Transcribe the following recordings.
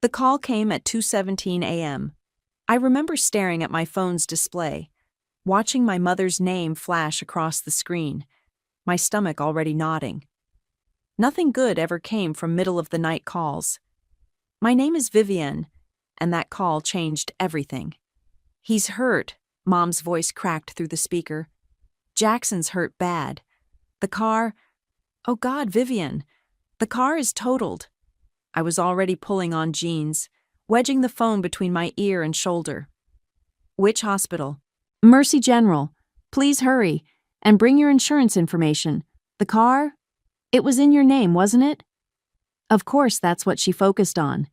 The call came at 2:17 a.m. I remember staring at my phone's display, watching my mother's name flash across the screen, my stomach already nodding. Nothing good ever came from middle-of-the-night calls. "My name is Vivienne," and that call changed everything. "He's hurt," Mom's voice cracked through the speaker. "Jackson's hurt bad. The car— Oh God, Vivienne, the car is totaled." I was already pulling on jeans, wedging the phone between my ear and shoulder. "Which hospital?" "Mercy General. Please hurry, and bring your insurance information. The car? It was in your name, wasn't it?" Of course, that's what she focused on.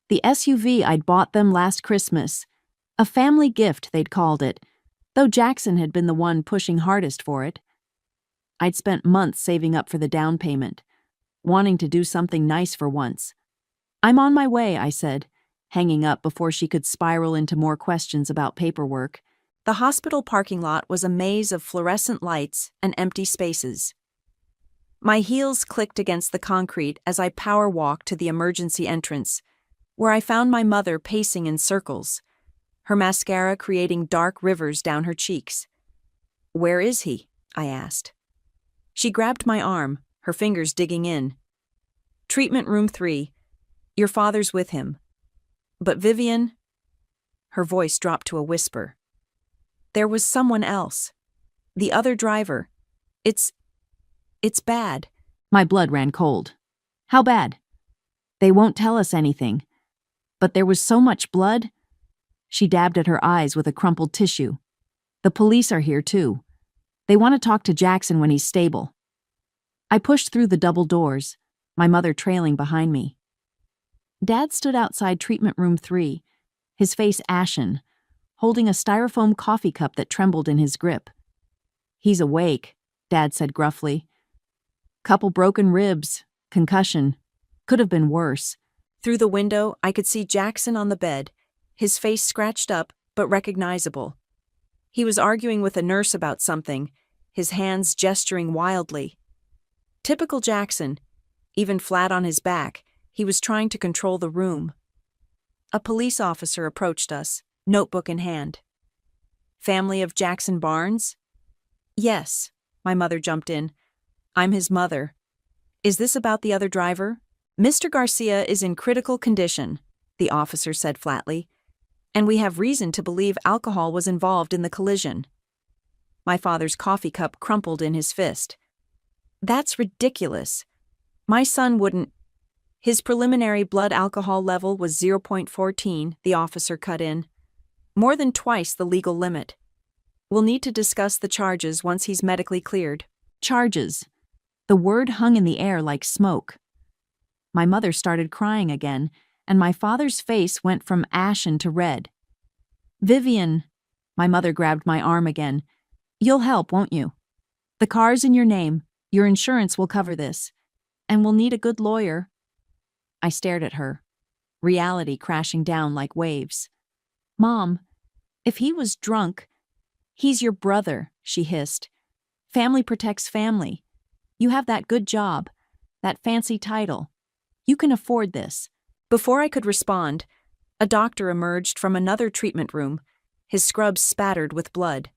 The SUV I'd bought them last Christmas. A family gift, they'd called it, though Jackson had been the one pushing hardest for it. I'd spent months saving up for the down payment, wanting to do something nice for once. "I'm on my way," I said, hanging up before she could spiral into more questions about paperwork. The hospital parking lot was a maze of fluorescent lights and empty spaces. My heels clicked against the concrete as I power-walked to the emergency entrance, where I found my mother pacing in circles, her mascara creating dark rivers down her cheeks. "Where is he?" I asked. She grabbed my arm, her fingers digging in. "Treatment room 3. Your father's with him." "But Vivienne—" Her voice dropped to a whisper. "There was someone else. The other driver. It's bad." My blood ran cold. "How bad?" "They won't tell us anything. But there was so much blood." She dabbed at her eyes with a crumpled tissue. "The police are here, too. They want to talk to Jackson when he's stable." I pushed through the double doors, my mother trailing behind me. Dad stood outside treatment room 3, his face ashen, holding a styrofoam coffee cup that trembled in his grip. "He's awake," Dad said gruffly. "Couple broken ribs, concussion. Could have been worse." Through the window, I could see Jackson on the bed, his face scratched up but recognizable. He was arguing with a nurse about something, his hands gesturing wildly. Typical Jackson. Even flat on his back, he was trying to control the room. A police officer approached us, notebook in hand. "Family of Jackson Barnes?" "Yes," my mother jumped in. "I'm his mother." "Is this about the other driver?" "Mr. Garcia is in critical condition," the officer said flatly, "and we have reason to believe alcohol was involved in the collision." My father's coffee cup crumpled in his fist. "That's ridiculous. My son wouldn't—" "His preliminary blood alcohol level was 0.14, the officer cut in. "More than twice the legal limit. We'll need to discuss the charges once he's medically cleared." Charges. The word hung in the air like smoke. My mother started crying again, and my father's face went from ashen to red. "Vivienne," my mother grabbed my arm again, "you'll help, won't you? The car's in your name, your insurance will cover this, and we'll need a good lawyer." I stared at her, reality crashing down like waves. "Mom, if he was drunk—" "He's your brother," she hissed. "Family protects family. You have that good job, that fancy title. You can afford this." Before I could respond, a doctor emerged from another treatment room, his scrubs spattered with blood.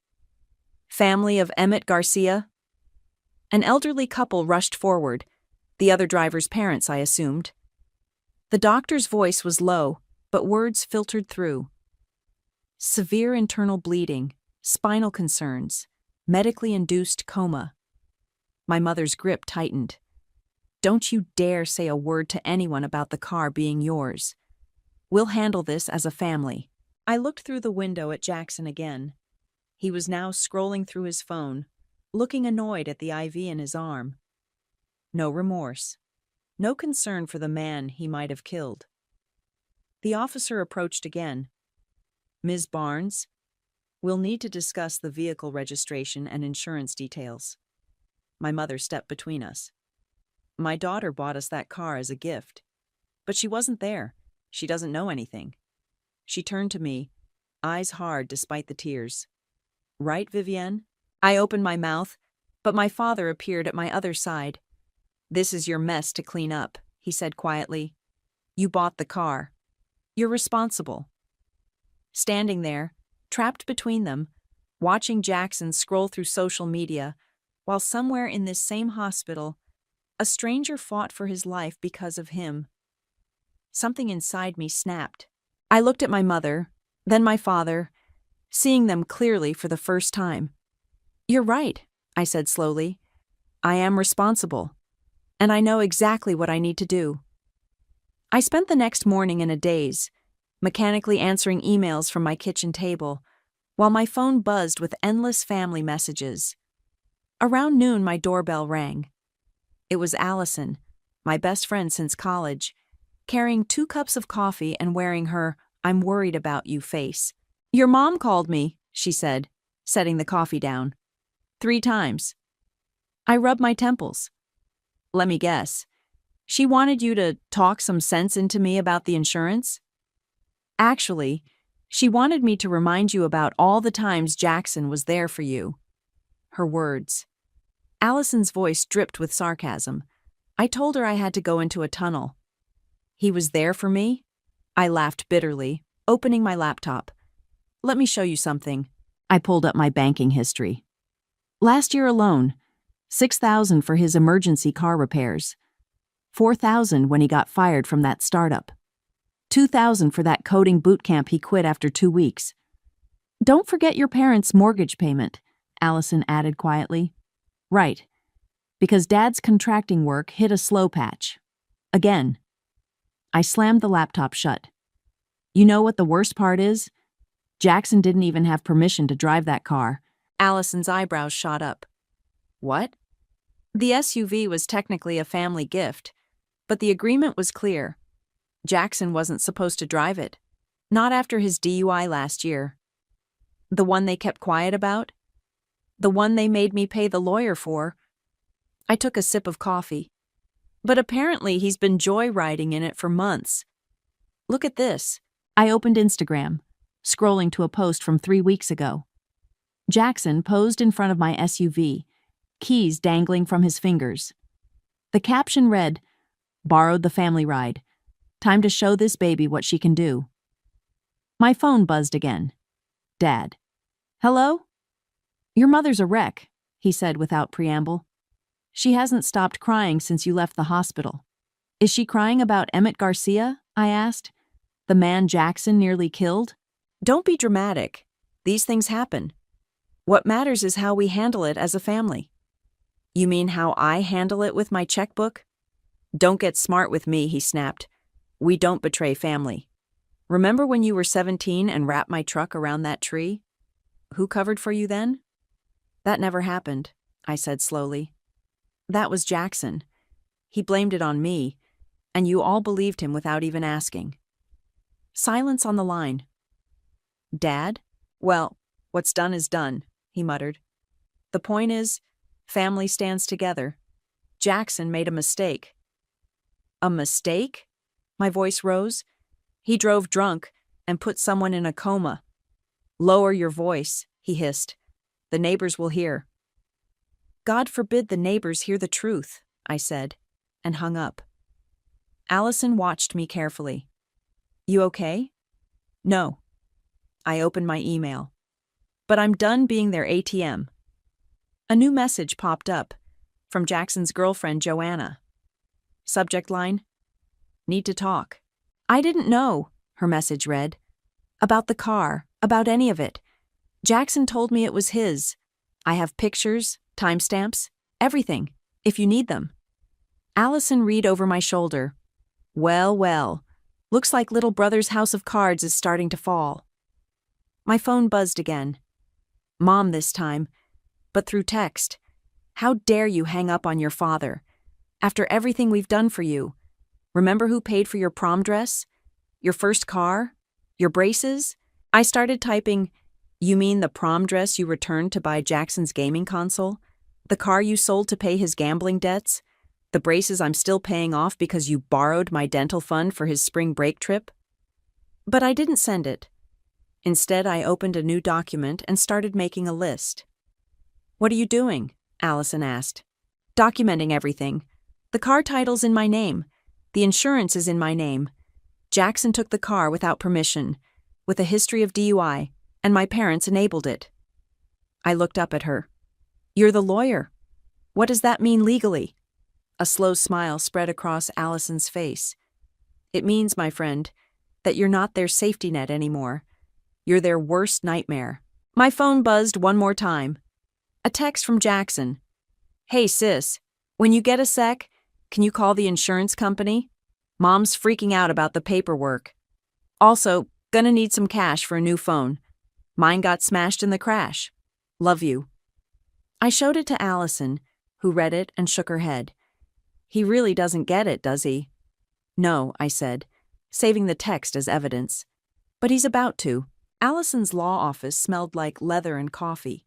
"Family of Emmett Garcia?" An elderly couple rushed forward, the other driver's parents, I assumed. The doctor's voice was low, but words filtered through. "Severe internal bleeding, spinal concerns, medically induced coma." My mother's grip tightened. "Don't you dare say a word to anyone about the car being yours. We'll handle this as a family." I looked through the window at Jackson again. He was now scrolling through his phone, looking annoyed at the IV in his arm. No remorse. No concern for the man he might have killed. The officer approached again. "Ms. Barnes, we'll need to discuss the vehicle registration and insurance details." My mother stepped between us. "My daughter bought us that car as a gift. But she wasn't there. She doesn't know anything." She turned to me, eyes hard despite the tears. "Right, Vivienne?" I opened my mouth, but my father appeared at my other side. "This is your mess to clean up," he said quietly. You bought the car. You're responsible. Standing there, trapped between them, watching Jackson scroll through social media, while somewhere in this same hospital, a stranger fought for his life because of him. Something inside me snapped. I looked at my mother, then my father, seeing them clearly for the first time. "You're right," I said slowly. "I am responsible, and I know exactly what I need to do." I spent the next morning in a daze, mechanically answering emails from my kitchen table, while my phone buzzed with endless family messages. Around noon, my doorbell rang. It was Allison, my best friend since college, carrying 2 cups of coffee and wearing her "I'm worried about you" face. "Your mom called me," she said, setting the coffee down. 3 times. I rubbed my temples. "Let me guess. She wanted you to talk some sense into me about the insurance?" "Actually, she wanted me to remind you about all the times Jackson was there for you." Her words. Allison's voice dripped with sarcasm. I told her I had to go into a tunnel. "He was there for me?" I laughed bitterly, opening my laptop. "Let me show you something." I pulled up my banking history. Last year alone, $6,000 for his emergency car repairs, $4,000 when he got fired from that startup, $2,000 for that coding boot camp he quit after 2 weeks. "Don't forget your parents' mortgage payment," Allison added quietly. "Right, because Dad's contracting work hit a slow patch. Again." I slammed the laptop shut. "You know what the worst part is? Jackson didn't even have permission to drive that car." Allison's eyebrows shot up. "What?" "The SUV was technically a family gift, but the agreement was clear. Jackson wasn't supposed to drive it. Not after his DUI last year. The one they kept quiet about? The one they made me pay the lawyer for?" I took a sip of coffee. "But apparently he's been joyriding in it for months. Look at this." I opened Instagram, scrolling to a post from 3 weeks ago. Jackson posed in front of my SUV, keys dangling from his fingers. The caption read, "Borrowed the family ride. Time to show this baby what she can do." My phone buzzed again. Dad. "Hello?" "Your mother's a wreck," he said without preamble. "She hasn't stopped crying since you left the hospital." "Is she crying about Emmett Garcia?" I asked. "The man Jackson nearly killed?" "Don't be dramatic. These things happen. What matters is how we handle it as a family." "You mean how I handle it with my checkbook?" "Don't get smart with me," he snapped. "We don't betray family. Remember when you were 17 and wrapped my truck around that tree? Who covered for you then?" "That never happened," I said slowly. "That was Jackson. He blamed it on me, and you all believed him without even asking." Silence on the line. "Dad? Well, what's done is done," he muttered. "The point is, family stands together. Jackson made a mistake." "A mistake?" My voice rose. "He drove drunk and put someone in a coma." "Lower your voice," he hissed. "The neighbors will hear." "God forbid the neighbors hear the truth," I said, and hung up. Allison watched me carefully. "You okay?" "No." I opened my email. "But I'm done being their ATM." A new message popped up, from Jackson's girlfriend Joanna. Subject line, "Need to talk." "I didn't know," her message read. "About the car, about any of it. Jackson told me it was his. I have pictures, timestamps, everything, if you need them." Allison read over my shoulder. "Well, well, looks like little brother's house of cards is starting to fall." My phone buzzed again. Mom this time, but through text. "How dare you hang up on your father? After everything we've done for you. Remember who paid for your prom dress? Your first car? Your braces?" I started typing, "You mean the prom dress you returned to buy Jackson's gaming console? The car you sold to pay his gambling debts? The braces I'm still paying off because you borrowed my dental fund for his spring break trip?" But I didn't send it. Instead, I opened a new document and started making a list. "What are you doing?" Allison asked. "Documenting everything. The car title's in my name. The insurance is in my name. Jackson took the car without permission, with a history of DUI, and my parents enabled it. I looked up at her. You're the lawyer. What does that mean legally? A slow smile spread across Allison's face. It means, my friend, that you're not their safety net anymore. You're their worst nightmare. My phone buzzed one more time. A text from Jackson. Hey sis, when you get a sec, can you call the insurance company? Mom's freaking out about the paperwork. Also, gonna need some cash for a new phone. Mine got smashed in the crash. Love you. I showed it to Allison, who read it and shook her head. He really doesn't get it, does he? No, I said, saving the text as evidence. But he's about to. Allison's law office smelled like leather and coffee.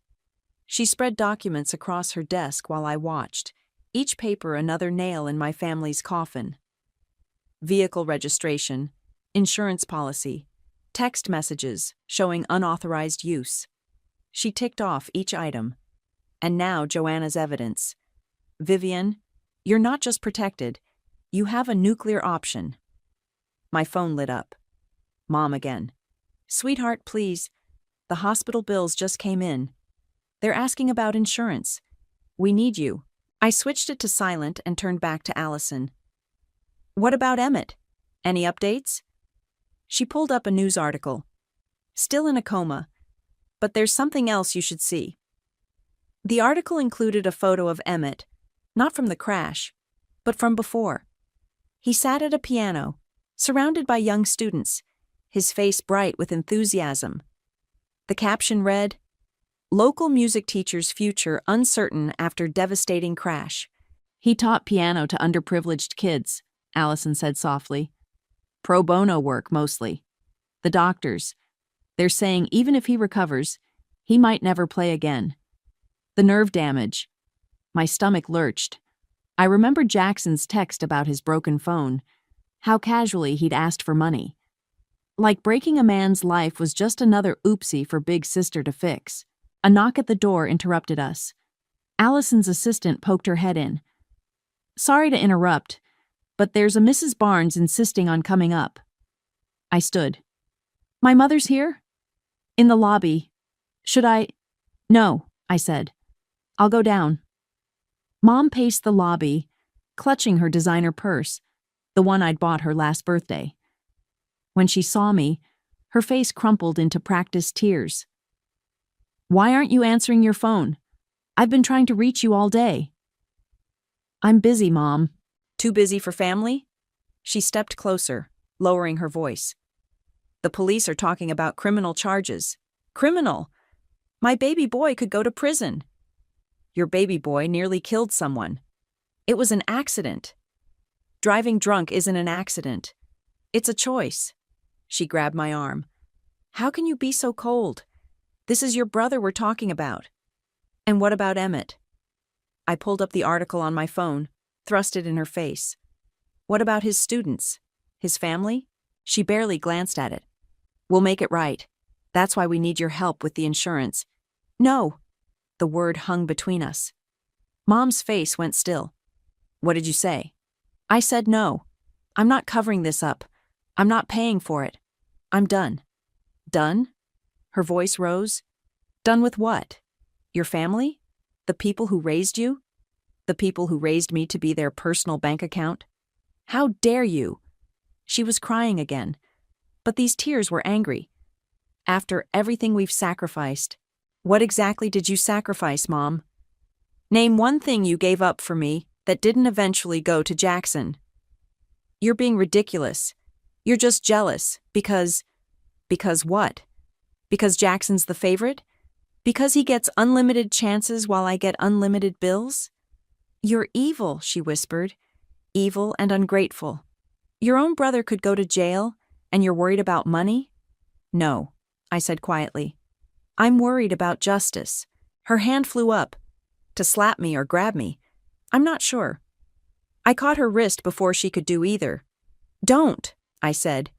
She spread documents across her desk while I watched, each paper another nail in my family's coffin. Vehicle registration, insurance policy, text messages showing unauthorized use. She ticked off each item. And now Joanna's evidence. Vivian, you're not just protected, you have a nuclear option. My phone lit up. Mom again. Sweetheart, please. The hospital bills just came in. They're asking about insurance. We need you. I switched it to silent and turned back to Allison. What about Emmett? Any updates? She pulled up a news article. Still in a coma, but there's something else you should see. The article included a photo of Emmett, not from the crash, but from before. He sat at a piano, surrounded by young students, his face bright with enthusiasm. The caption read, Local music teacher's future uncertain after devastating crash. He taught piano to underprivileged kids, Allison said softly. Pro bono work, mostly. The doctors. They're saying even if he recovers, he might never play again. The nerve damage. My stomach lurched. I remembered Jackson's text about his broken phone, how casually he'd asked for money. Like breaking a man's life was just another oopsie for Big Sister to fix. A knock at the door interrupted us. Allison's assistant poked her head in. Sorry to interrupt, but there's a Mrs. Barnes insisting on coming up. I stood. My mother's here? In the lobby. Should I? No, I said. I'll go down. Mom paced the lobby, clutching her designer purse, the one I'd bought her last birthday. When she saw me, her face crumpled into practiced tears. Why aren't you answering your phone? I've been trying to reach you all day. I'm busy, Mom. Too busy for family? She stepped closer, lowering her voice. The police are talking about criminal charges. Criminal? My baby boy could go to prison. Your baby boy nearly killed someone. It was an accident. Driving drunk isn't an accident. It's a choice. She grabbed my arm. How can you be so cold? This is your brother we're talking about. And what about Emmett? I pulled up the article on my phone, thrust it in her face. What about his students? His family? She barely glanced at it. We'll make it right. That's why we need your help with the insurance. No. The word hung between us. Mom's face went still. What did you say? I said no. I'm not covering this up. I'm not paying for it. I'm done. Done? Her voice rose. Done with what? Your family? The people who raised you? The people who raised me to be their personal bank account? How dare you? She was crying again, but these tears were angry. After everything we've sacrificed, what exactly did you sacrifice, Mom? Name one thing you gave up for me that didn't eventually go to Jackson. You're being ridiculous. You're just jealous because what? Because Jackson's the favorite? Because he gets unlimited chances while I get unlimited bills? You're evil, she whispered. Evil and ungrateful. Your own brother could go to jail, and you're worried about money? No, I said quietly. I'm worried about justice. Her hand flew up. To slap me or grab me. I'm not sure. I caught her wrist before she could do either. Don't, I said.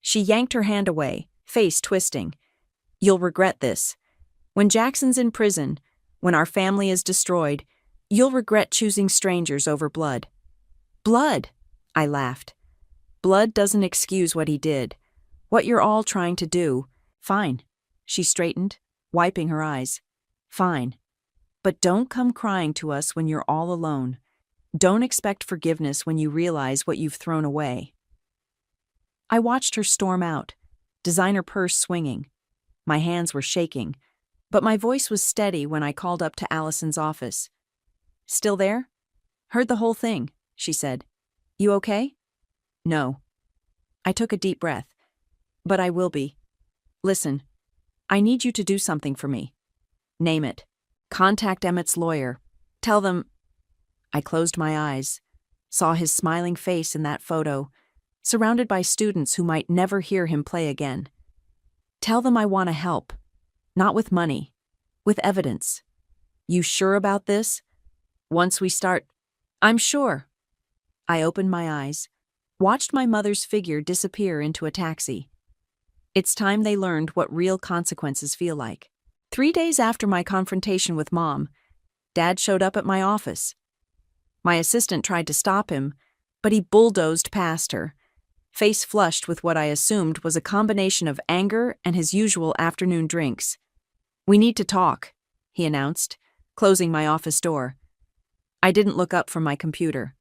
She yanked her hand away, face twisting. You'll regret this. When Jackson's in prison, when our family is destroyed, you'll regret choosing strangers over blood. Blood, I laughed. Blood doesn't excuse what he did. What you're all trying to do. Fine. She straightened, wiping her eyes. Fine. But don't come crying to us when you're all alone. Don't expect forgiveness when you realize what you've thrown away. I watched her storm out, designer purse swinging. My hands were shaking, but my voice was steady when I called up to Allison's office. Still there? Heard the whole thing, she said. You okay? No. I took a deep breath. But I will be. Listen, I need you to do something for me. Name it. Contact Emmett's lawyer. Tell them. I closed my eyes, saw his smiling face in that photo, surrounded by students who might never hear him play again. Tell them I want to help. Not with money, with evidence. You sure about this? Once we start, I'm sure. I opened my eyes, watched my mother's figure disappear into a taxi. It's time they learned what real consequences feel like. 3 days after my confrontation with Mom, Dad showed up at my office. My assistant tried to stop him, but he bulldozed past her, face flushed with what I assumed was a combination of anger and his usual afternoon drinks. We need to talk, he announced, closing my office door. I didn't look up from my computer.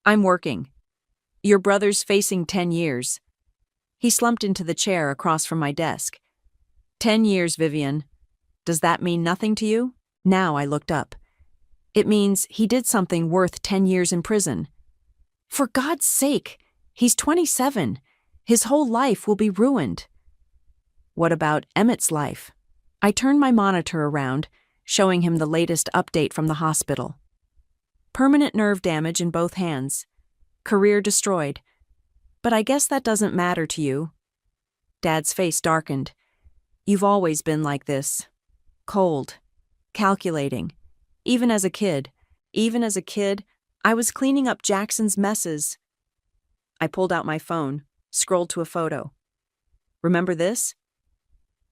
I'm working. Your brother's facing 10 years. He slumped into the chair across from my desk. 10 years, Vivian. Does that mean nothing to you? Now I looked up. It means he did something worth 10 years in prison. For God's sake, he's 27. His whole life will be ruined. What about Emmett's life? I turned my monitor around, showing him the latest update from the hospital. Permanent nerve damage in both hands. Career destroyed. But I guess that doesn't matter to you. Dad's face darkened. You've always been like this. Cold. Calculating. Even as a kid, I was cleaning up Jackson's messes. I pulled out my phone, scrolled to a photo. Remember this?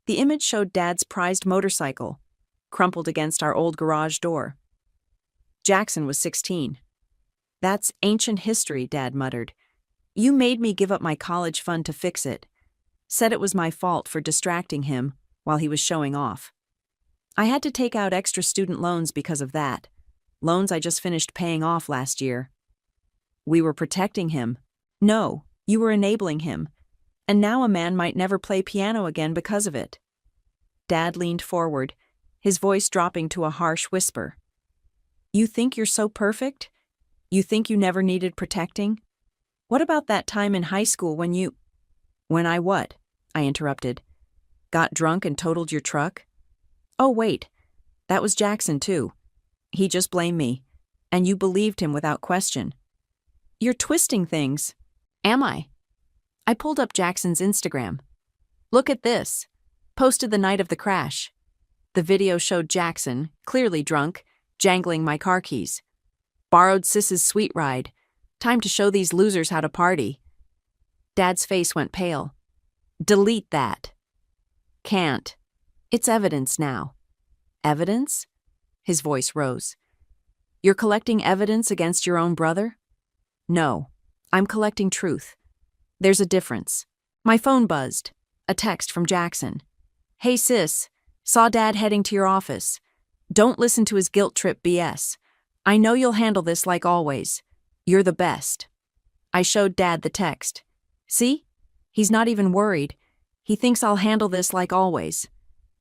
The image showed Dad's prized motorcycle, crumpled against our old garage door. Jackson was 16. That's ancient history, Dad muttered. You made me give up my college fund to fix it. Said it was my fault for distracting him while he was showing off. I had to take out extra student loans because of that. Loans I just finished paying off last year. We were protecting him. No, you were enabling him. And now a man might never play piano again because of it. Dad leaned forward, his voice dropping to a harsh whisper. You think you're so perfect? You think you never needed protecting? What about that time in high school when you— When I what? I interrupted. Got drunk and totaled your truck? Oh, wait. That was Jackson, too. He just blamed me. And you believed him without question. You're twisting things. Am I? I pulled up Jackson's Instagram. Look at this. Posted the night of the crash. The video showed Jackson, clearly drunk, jangling my car keys. Borrowed Sis's sweet ride. Time to show these losers how to party. Dad's face went pale. Delete that. Can't. It's evidence now. Evidence? His voice rose. You're collecting evidence against your own brother? No, I'm collecting truth. There's a difference. My phone buzzed. A text from Jackson. Hey sis, saw Dad heading to your office. Don't listen to his guilt trip BS. I know you'll handle this like always. You're the best. I showed Dad the text. See? He's not even worried. He thinks I'll handle this like always.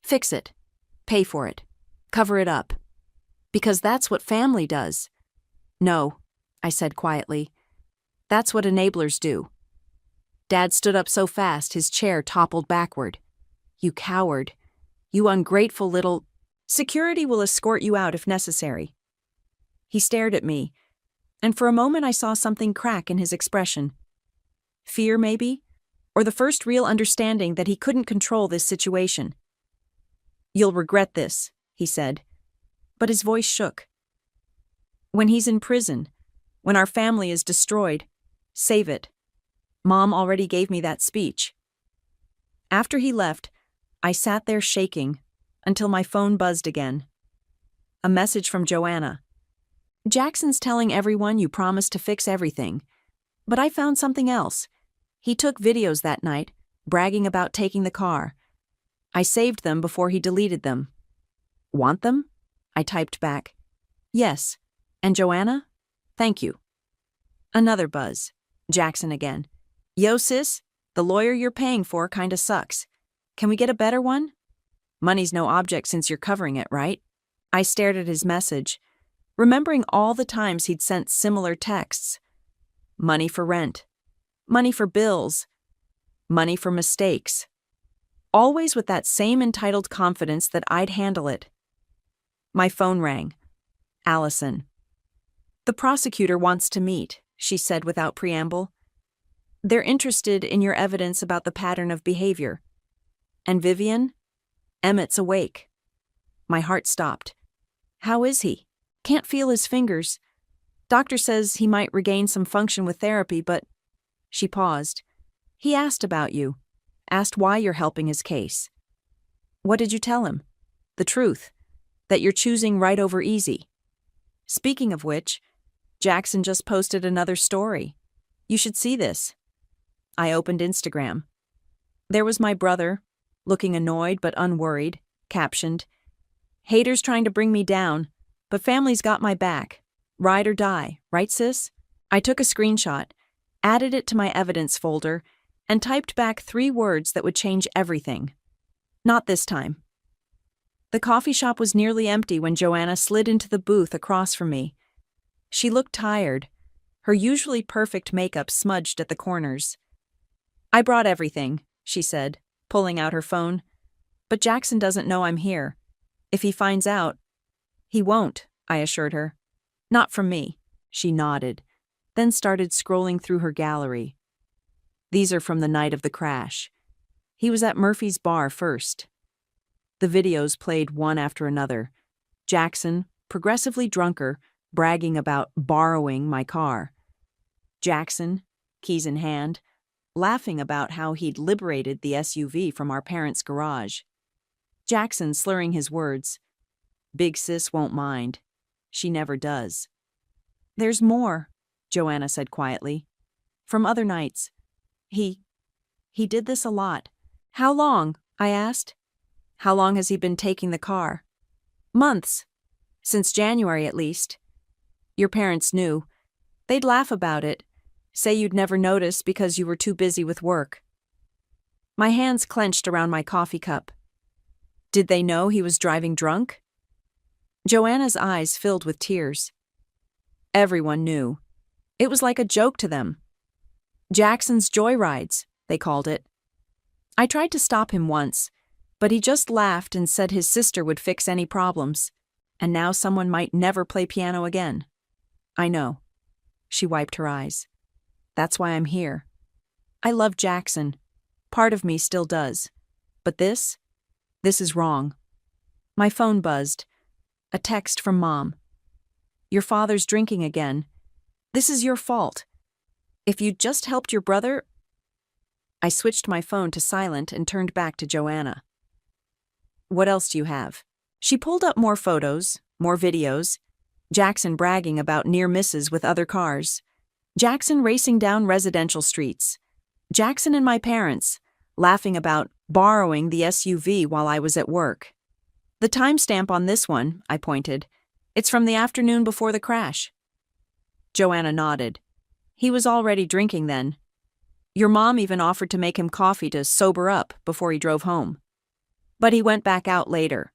Fix it. Pay for it. Cover it up. Because that's what family does. No, I said quietly. That's what enablers do. Dad stood up so fast his chair toppled backward. You coward. You ungrateful little— Security will escort you out if necessary. He stared at me, and for a moment I saw something crack in his expression. Fear, maybe? Or the first real understanding that he couldn't control this situation. You'll regret this, he said, but his voice shook. When he's in prison, when our family is destroyed, save it. Mom already gave me that speech. After he left, I sat there shaking until my phone buzzed again. A message from Joanna. Jackson's telling everyone you promised to fix everything, But I found something else. He took videos that night, bragging about taking the car. I saved them before he deleted them. Want them? I typed back. Yes. And Joanna? Thank you. Another buzz. Jackson again. Yo, sis, the lawyer you're paying for kinda sucks. Can we get a better one? Money's no object since you're covering it, right? I stared at his message, remembering all the times he'd sent similar texts. Money for rent. Money for bills. Money for mistakes. Always with that same entitled confidence that I'd handle it. My phone rang. Allison. The prosecutor wants to meet, she said without preamble. They're interested in your evidence about the pattern of behavior. And Vivian? Emmett's awake. My heart stopped. How is he? Can't feel his fingers. Doctor says he might regain some function with therapy, but... She paused. He asked about you. Asked why you're helping his case. What did you tell him? The truth. That you're choosing right over easy. Speaking of which, Jackson just posted another story. You should see this. I opened Instagram. There was my brother, looking annoyed but unworried, captioned, Haters trying to bring me down, but family's got my back. Ride or die, right sis? I took a screenshot, added it to my evidence folder, and typed back 3 words that would change everything. Not this time. The coffee shop was nearly empty when Joanna slid into the booth across from me. She looked tired, her usually perfect makeup smudged at the corners. I brought everything, she said, pulling out her phone. But Jackson doesn't know I'm here. If he finds out... He won't, I assured her. Not from me, she nodded, then started scrolling through her gallery. These are from the night of the crash. He was at Murphy's bar first. The videos played one after another. Jackson, progressively drunker, bragging about borrowing my car. Jackson, keys in hand, laughing about how he'd liberated the SUV from our parents' garage. Jackson slurring his words. Big sis won't mind. She never does. There's more, Joanna said quietly. From other nights. He did this a lot. How long? I asked. How long has he been taking the car? Months. Since January, at least. Your parents knew. They'd laugh about it, say you'd never notice because you were too busy with work. My hands clenched around my coffee cup. Did they know he was driving drunk? Joanna's eyes filled with tears. Everyone knew. It was like a joke to them. Jackson's joyrides, they called it. I tried to stop him once, but he just laughed and said his sister would fix any problems, and now someone might never play piano again. I know. She wiped her eyes. That's why I'm here. I love Jackson. Part of me still does. But this is wrong. My phone buzzed. A text from Mom. Your father's drinking again. This is your fault. If you'd just helped your brother... I switched my phone to silent and turned back to Joanna. What else do you have? She pulled up more photos, more videos. Jackson bragging about near misses with other cars. Jackson racing down residential streets. Jackson and my parents, laughing about borrowing the SUV while I was at work. The timestamp on this one, I pointed. It's from the afternoon before the crash. Joanna nodded. He was already drinking then. Your mom even offered to make him coffee to sober up before he drove home. But he went back out later.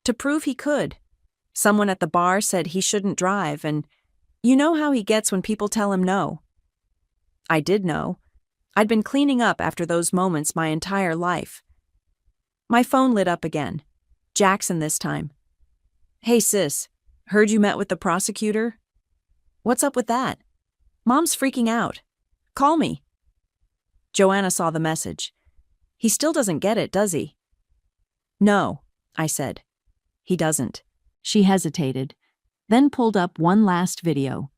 To prove he could. Someone at the bar said he shouldn't drive, and you know how he gets when people tell him no. I did know. I'd been cleaning up after those moments my entire life. My phone lit up again. Jackson this time. Hey sis, heard you met with the prosecutor? What's up with that? Mom's freaking out. Call me. Joanna saw the message. He still doesn't get it, does he? No, I said. He doesn't. She hesitated, then pulled up one last video.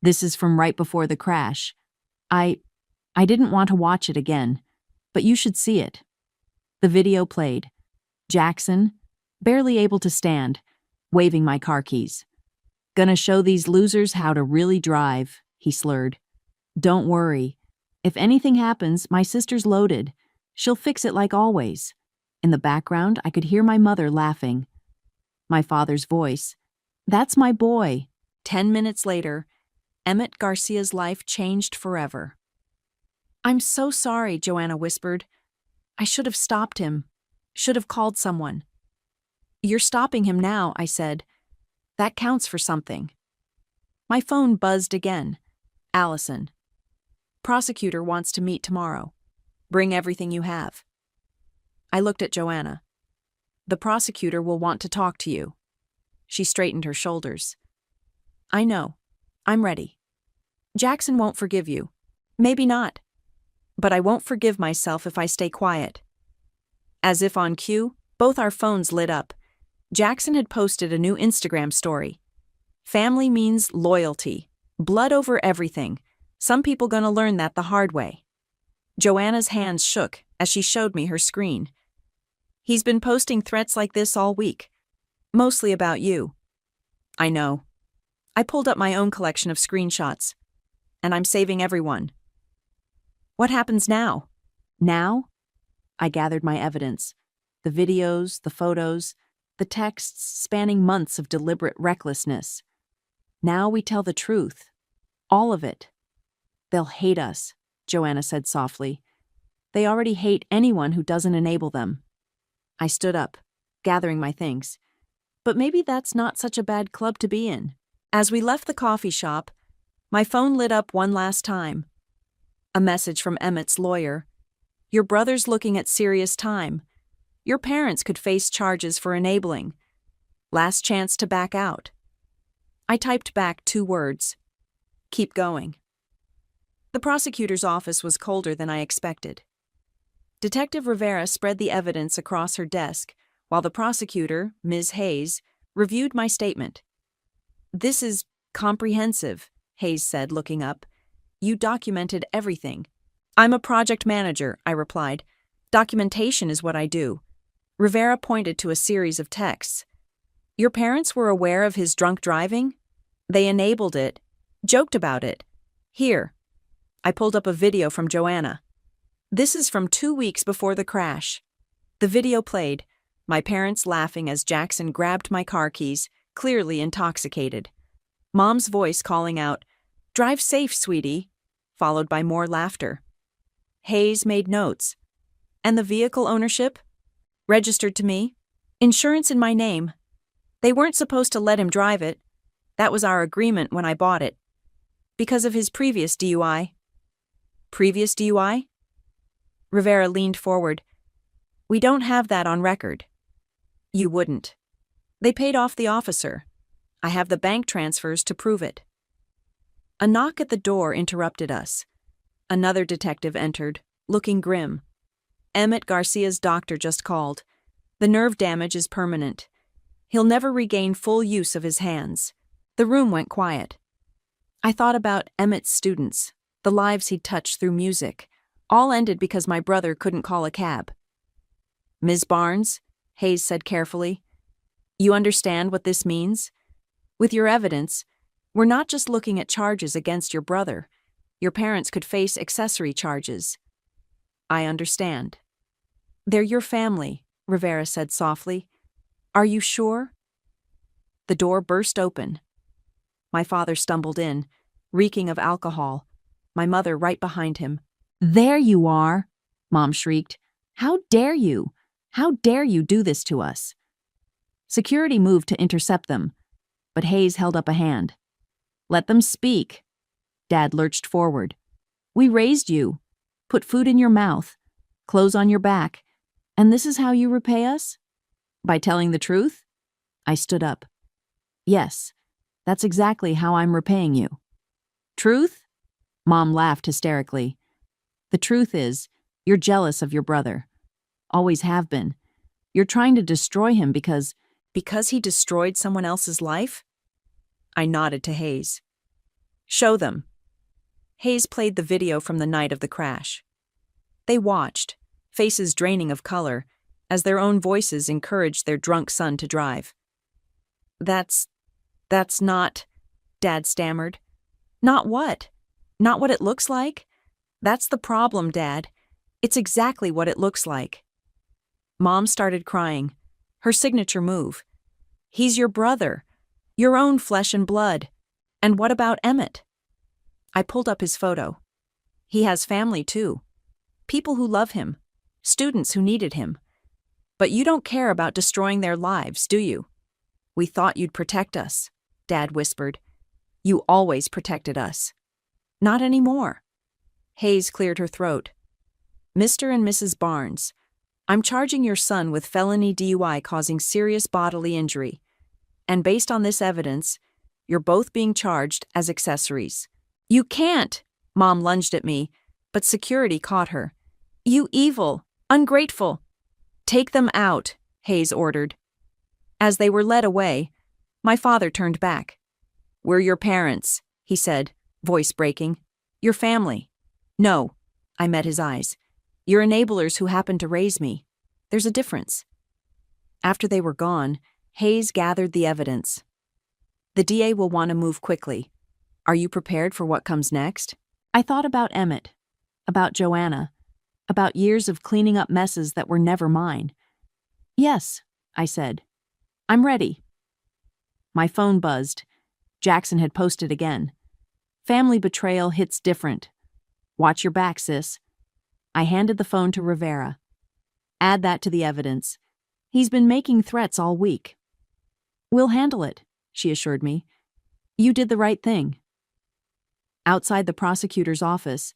This is from right before the crash. I didn't want to watch it again, but you should see it. The video played. Jackson, barely able to stand, waving my car keys. Gonna show these losers how to really drive, he slurred. Don't worry. If anything happens, my sister's loaded. She'll fix it like always. In the background, I could hear my mother laughing. My father's voice. That's my boy. 10 minutes later, Emmett Garcia's life changed forever. I'm so sorry, Joanna whispered. I should have stopped him. Should have called someone. You're stopping him now, I said. That counts for something. My phone buzzed again. Allison. Prosecutor wants to meet tomorrow. Bring everything you have. I looked at Joanna. The prosecutor will want to talk to you. She straightened her shoulders. I know. I'm ready. Jackson won't forgive you. Maybe not. But I won't forgive myself if I stay quiet. As if on cue, both our phones lit up. Jackson had posted a new Instagram story. Family means loyalty. Blood over everything. Some people gonna learn that the hard way. Joanna's hands shook as she showed me her screen. He's been posting threats like this all week. Mostly about you. I know. I pulled up my own collection of screenshots. And I'm saving everyone. What happens now? Now? I gathered my evidence. The videos, the photos, the texts spanning months of deliberate recklessness. Now we tell the truth. All of it. They'll hate us, Joanna said softly. They already hate anyone who doesn't enable them. I stood up, gathering my things. But maybe that's not such a bad club to be in. As we left the coffee shop, my phone lit up one last time. A message from Emmett's lawyer. Your brother's looking at serious time. Your parents could face charges for enabling. Last chance to back out. I typed back 2 words. Keep going. The prosecutor's office was colder than I expected. Detective Rivera spread the evidence across her desk, while the prosecutor, Ms. Hayes, reviewed my statement. This is comprehensive, Hayes said, looking up. You documented everything. I'm a project manager, I replied. Documentation is what I do. Rivera pointed to a series of texts. Your parents were aware of his drunk driving? They enabled it, joked about it. Here. I pulled up a video from Joanna. This is from 2 weeks before the crash. The video played, my parents laughing as Jackson grabbed my car keys, clearly intoxicated. Mom's voice calling out, "Drive safe, sweetie," followed by more laughter. Hayes made notes. And the vehicle ownership? Registered to me. Insurance in my name. They weren't supposed to let him drive it. That was our agreement when I bought it. Because of his previous DUI. Previous DUI? Rivera leaned forward. We don't have that on record. You wouldn't. They paid off the officer. I have the bank transfers to prove it. A knock at the door interrupted us. Another detective entered, looking grim. Emmett Garcia's doctor just called. The nerve damage is permanent. He'll never regain full use of his hands. The room went quiet. I thought about Emmett's students, the lives he'd touched through music. All ended because my brother couldn't call a cab. Ms. Barnes, Hayes said carefully, you understand what this means? With your evidence, we're not just looking at charges against your brother. Your parents could face accessory charges. I understand. They're your family, Rivera said softly. Are you sure? The door burst open. My father stumbled in, reeking of alcohol, my mother right behind him. There you are, Mom shrieked. How dare you? How dare you do this to us? Security moved to intercept them, but Hayes held up a hand. Let them speak. Dad lurched forward. We raised you, put food in your mouth, clothes on your back, and this is how you repay us? By telling the truth? I stood up. Yes, that's exactly how I'm repaying you. Truth? Mom laughed hysterically. The truth is, you're jealous of your brother. Always have been. You're trying to destroy him because he destroyed someone else's life? I nodded to Hayes. Show them. Hayes played the video from the night of the crash. They watched, faces draining of color, as their own voices encouraged their drunk son to drive. That's not, Dad stammered. Not what? Not what it looks like? That's the problem, Dad. It's exactly what it looks like. Mom started crying. Her signature move. He's your brother. Your own flesh and blood. And what about Emmett? I pulled up his photo. He has family too. People who love him. Students who needed him. But you don't care about destroying their lives, do you? We thought you'd protect us, Dad whispered. You always protected us. Not anymore. Hayes cleared her throat. Mr. and Mrs. Barnes, I'm charging your son with felony DUI causing serious bodily injury. And based on this evidence, you're both being charged as accessories. You can't! Mom lunged at me, but security caught her. You evil, ungrateful. Take them out, Hayes ordered. As they were led away, my father turned back. We're your parents, he said, voice breaking. Your family. No, I met his eyes. You're enablers who happened to raise me. There's a difference. After they were gone, Hayes gathered the evidence. The DA will want to move quickly. Are you prepared for what comes next? I thought about Emmett, about Joanna, about years of cleaning up messes that were never mine. Yes, I said. I'm ready. My phone buzzed. Jackson had posted again. Family betrayal hits different. Watch your back, sis. I handed the phone to Rivera. Add that to the evidence. He's been making threats all week. We'll handle it, she assured me. You did the right thing. Outside the prosecutor's office,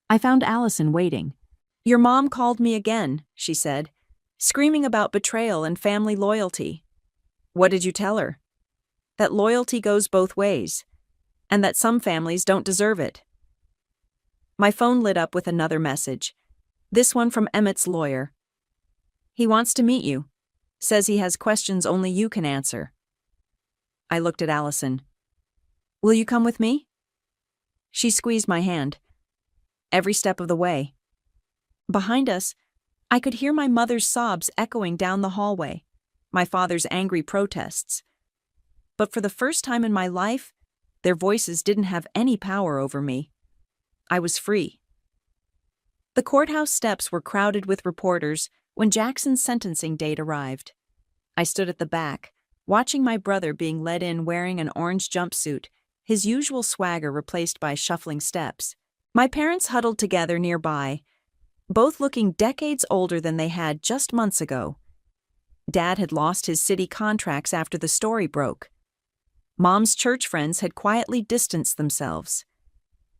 I found Allison waiting. Your mom called me again, she said, screaming about betrayal and family loyalty. What did you tell her? That loyalty goes both ways, and that some families don't deserve it. My phone lit up with another message, this one from Emmett's lawyer. He wants to meet you, says he has questions only you can answer. I looked at Allison. Will you come with me? She squeezed my hand. Every step of the way. Behind us, I could hear my mother's sobs echoing down the hallway, my father's angry protests. But for the first time in my life, their voices didn't have any power over me. I was free. The courthouse steps were crowded with reporters when Jackson's sentencing date arrived. I stood at the back, watching my brother being led in wearing an orange jumpsuit, his usual swagger replaced by shuffling steps. My parents huddled together nearby, both looking decades older than they had just months ago. Dad had lost his city contracts after the story broke. Mom's church friends had quietly distanced themselves.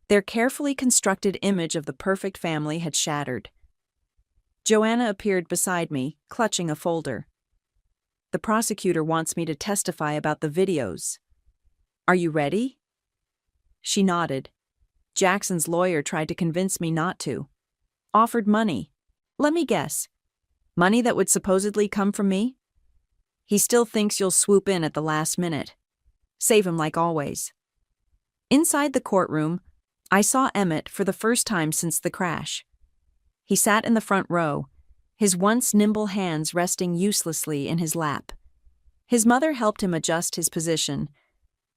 Their carefully constructed image of the perfect family had shattered. Joanna appeared beside me, clutching a folder. The prosecutor wants me to testify about the videos. Are you ready? She nodded. Jackson's lawyer tried to convince me not to. Offered money. Let me guess. Money that would supposedly come from me? He still thinks you'll swoop in at the last minute. Save him like always. Inside the courtroom, I saw Emmett for the first time since the crash. He sat in the front row, his once nimble hands resting uselessly in his lap. His mother helped him adjust his position,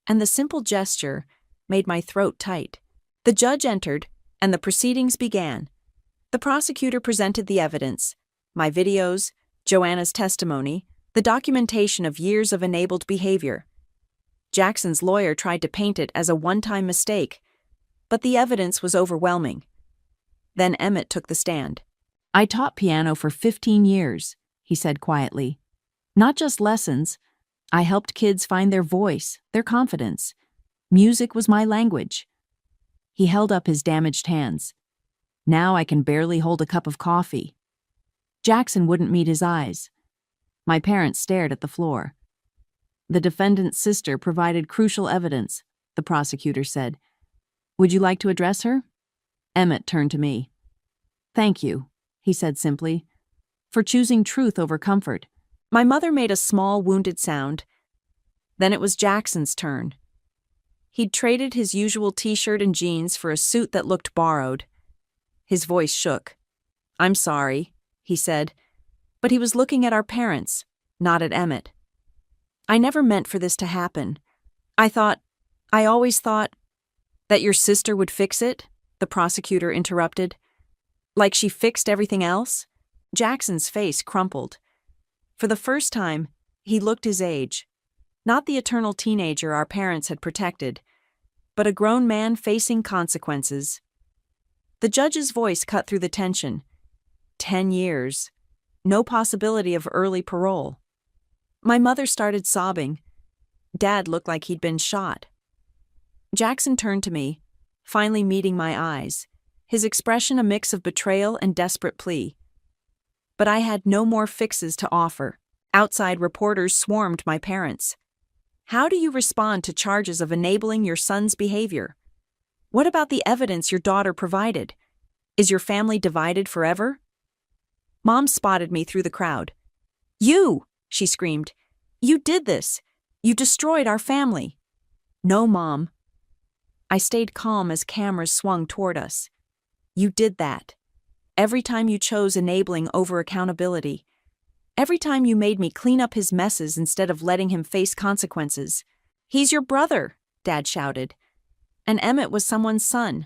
and the simple gesture made my throat tight. The judge entered, and the proceedings began. The prosecutor presented the evidence, my videos, Joanna's testimony, the documentation of years of enabled behavior. Jackson's lawyer tried to paint it as a one-time mistake, but the evidence was overwhelming. Then Emmett took the stand. I taught piano for 15 years, he said quietly. Not just lessons. I helped kids find their voice, their confidence. Music was my language. He held up his damaged hands. Now I can barely hold a cup of coffee. Jackson wouldn't meet his eyes. My parents stared at the floor. The defendant's sister provided crucial evidence, the prosecutor said. Would you like to address her? Emmett turned to me. Thank you, he said simply, for choosing truth over comfort. My mother made a small, wounded sound. Then it was Jackson's turn. He'd traded his usual t-shirt and jeans for a suit that looked borrowed. His voice shook. I'm sorry, he said, but he was looking at our parents, not at Emmett. I never meant for this to happen. I always thought, That your sister would fix it? The prosecutor interrupted. Like she fixed everything else? Jackson's face crumpled. For the first time, he looked his age. Not the eternal teenager our parents had protected, but a grown man facing consequences. The judge's voice cut through the tension. 10 years. No possibility of early parole. My mother started sobbing. Dad looked like he'd been shot. Jackson turned to me, finally meeting my eyes, his expression a mix of betrayal and desperate plea. But I had no more fixes to offer. Outside reporters swarmed my parents. How do you respond to charges of enabling your son's behavior? What about the evidence your daughter provided? Is your family divided forever? Mom spotted me through the crowd. You, she screamed. You did this. You destroyed our family. No, Mom. I stayed calm as cameras swung toward us. You did that. Every time you chose enabling over accountability. Every time you made me clean up his messes instead of letting him face consequences. He's your brother, Dad shouted. And Emmett was someone's son,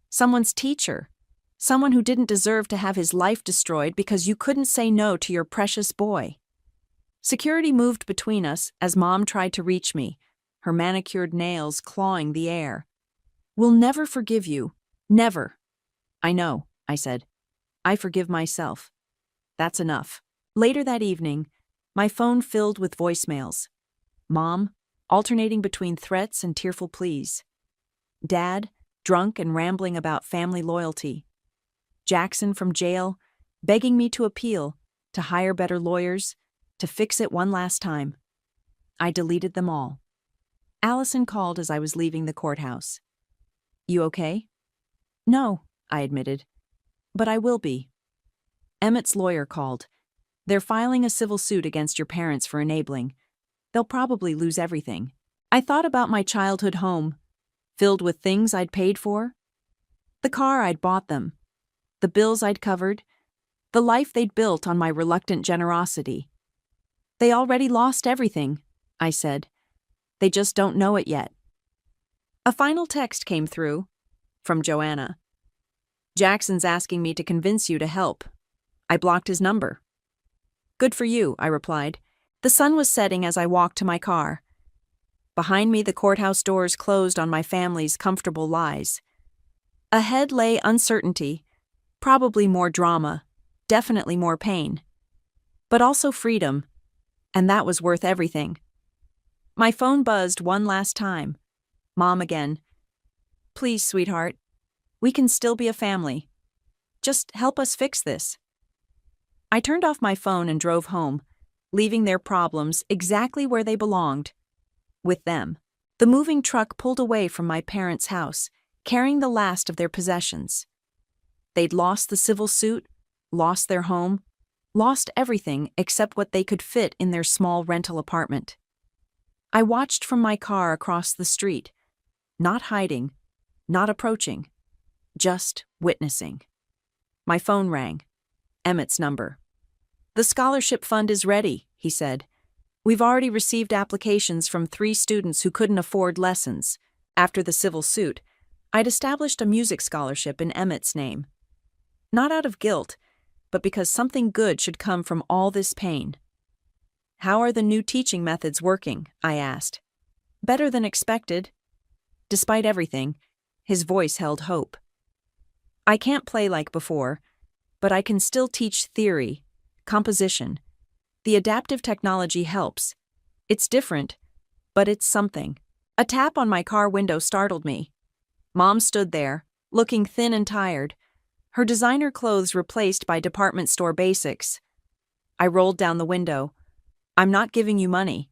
someone's teacher, someone who didn't deserve to have his life destroyed because you couldn't say no to your precious boy. Security moved between us as Mom tried to reach me, her manicured nails clawing the air. We'll never forgive you. Never. I know, I said. I forgive myself. That's enough. Later that evening, my phone filled with voicemails. Mom, alternating between threats and tearful pleas. Dad, drunk and rambling about family loyalty. Jackson from jail, begging me to appeal, to hire better lawyers, to fix it one last time. I deleted them all. Allison called as I was leaving the courthouse. You okay? No, I admitted. But I will be. Emmett's lawyer called. They're filing a civil suit against your parents for enabling. They'll probably lose everything. I thought about my childhood home, filled with things I'd paid for. The car I'd bought them. The bills I'd covered. The life they'd built on my reluctant generosity. They already lost everything, I said. They just don't know it yet. A final text came through, from Joanna. Jackson's asking me to convince you to help. I blocked his number. Good for you, I replied. The sun was setting as I walked to my car. Behind me, the courthouse doors closed on my family's comfortable lies. Ahead lay uncertainty, probably more drama, definitely more pain. But also freedom, and that was worth everything. My phone buzzed one last time. Mom again. Please, sweetheart. We can still be a family. Just help us fix this. I turned off my phone and drove home, leaving their problems exactly where they belonged. With them. The moving truck pulled away from my parents' house, carrying the last of their possessions. They'd lost the civil suit, lost their home, lost everything except what they could fit in their small rental apartment. I watched from my car across the street, not hiding, not approaching, just witnessing. My phone rang. Emmett's number. The scholarship fund is ready, he said. We've already received applications from 3 students who couldn't afford lessons. After the civil suit, I'd established a music scholarship in Emmett's name. Not out of guilt, but because something good should come from all this pain. How are the new teaching methods working? I asked. Better than expected. Despite everything, his voice held hope. I can't play like before, but I can still teach theory, composition. The adaptive technology helps. It's different, but it's something. A tap on my car window startled me. Mom stood there, looking thin and tired, her designer clothes replaced by department store basics. I rolled down the window. I'm not giving you money.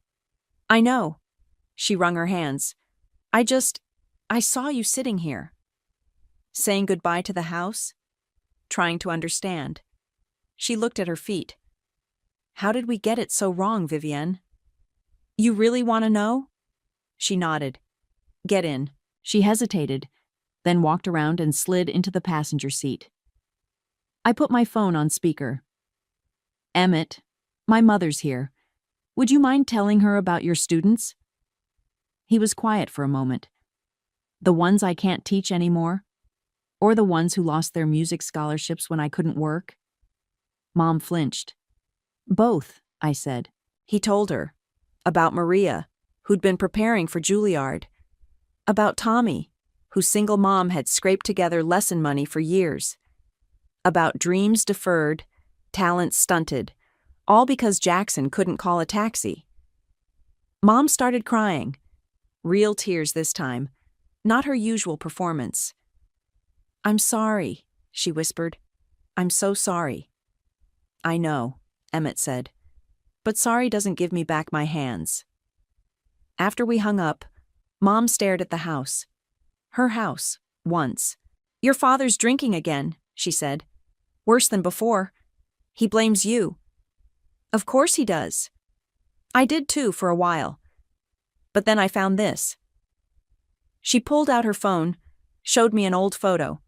I know. She wrung her hands. I saw you sitting here. Saying goodbye to the house? Trying to understand. She looked at her feet. How did we get it so wrong, Vivienne? You really want to know? She nodded. Get in. She hesitated, then walked around and slid into the passenger seat. I put my phone on speaker. Emmett, my mother's here. Would you mind telling her about your students? He was quiet for a moment. The ones I can't teach anymore? Or the ones who lost their music scholarships when I couldn't work? Mom flinched. Both, I said. He told her. About Maria, who'd been preparing for Juilliard. About Tommy, whose single mom had scraped together lesson money for years. About dreams deferred, talent stunted, all because Jackson couldn't call a taxi. Mom started crying. Real tears this time, not her usual performance. "I'm sorry," she whispered. "I'm so sorry." "I know," Emmett said. "But sorry doesn't give me back my hands." After we hung up, Mom stared at the house. Her house, once. "Your father's drinking again," she said. "Worse than before. He blames you." "Of course he does. I did too for a while. But then I found this." She pulled out her phone, showed me an old photo.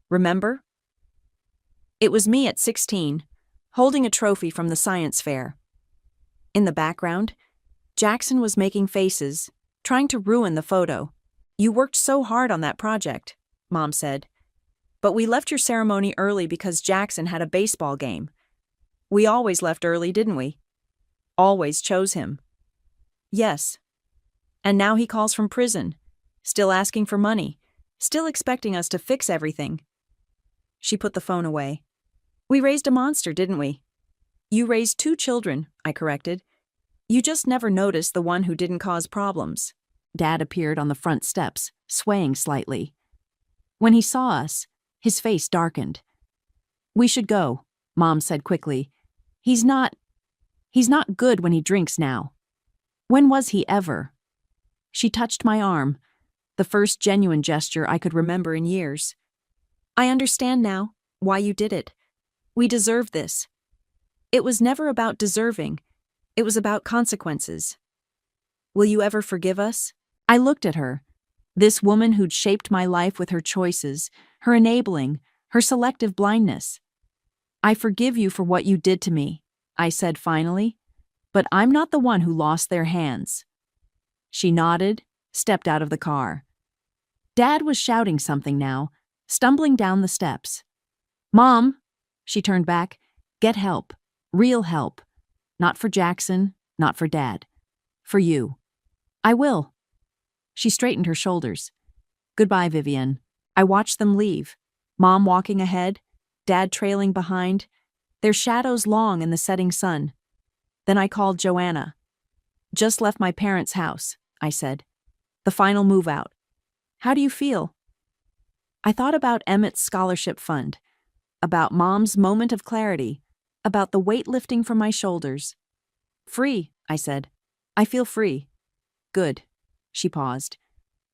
"Remember?" It was me at 16, holding a trophy from the science fair. In the background, Jackson was making faces, trying to ruin the photo. "You worked so hard on that project," Mom said. "But we left your ceremony early because Jackson had a baseball game. We always left early, didn't we? Always chose him." "Yes. And now he calls from prison, still asking for money, still expecting us to fix everything." She put the phone away. "We raised a monster, didn't we?" "You raised 2 children," I corrected. "You just never noticed the one who didn't cause problems." Dad appeared on the front steps, swaying slightly. When he saw us, his face darkened. "We should go," Mom said quickly. He's not good when he drinks now. When was he ever?" She touched my arm, the first genuine gesture I could remember in years. "I understand now why you did it. We deserve this. It was never about deserving. It was about consequences. Will you ever forgive us?" I looked at her, this woman who'd shaped my life with her choices, her enabling, her selective blindness. "I forgive you for what you did to me," I said finally, "but I'm not the one who lost their hands." She nodded, stepped out of the car. Dad was shouting something now, stumbling down the steps. "Mom," she turned back, "get help. Real help. Not for Jackson, not for Dad. For you." "I will." She straightened her shoulders. "Goodbye, Vivian." I watched them leave, Mom walking ahead, Dad trailing behind, their shadows long in the setting sun. Then I called Joanna. "Just left my parents' house," I said. "The final move out. How do you feel?" I thought about Emmett's scholarship fund, about Mom's moment of clarity, about the weight lifting from my shoulders. "Free," I said. "I feel free." "Good." She paused.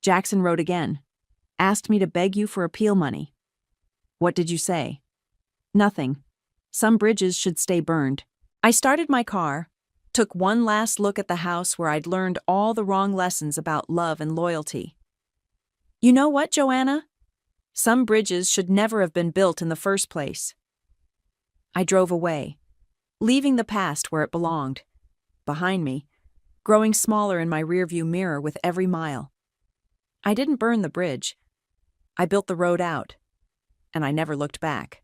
"Jackson wrote again. Asked me to beg you for appeal money." "What did you say?" "Nothing. Some bridges should stay burned." I started my car, took one last look at the house where I'd learned all the wrong lessons about love and loyalty. "You know what, Joanna? Some bridges should never have been built in the first place." I drove away, leaving the past where it belonged, behind me, growing smaller in my rearview mirror with every mile. I didn't burn the bridge. I built the road out, and I never looked back.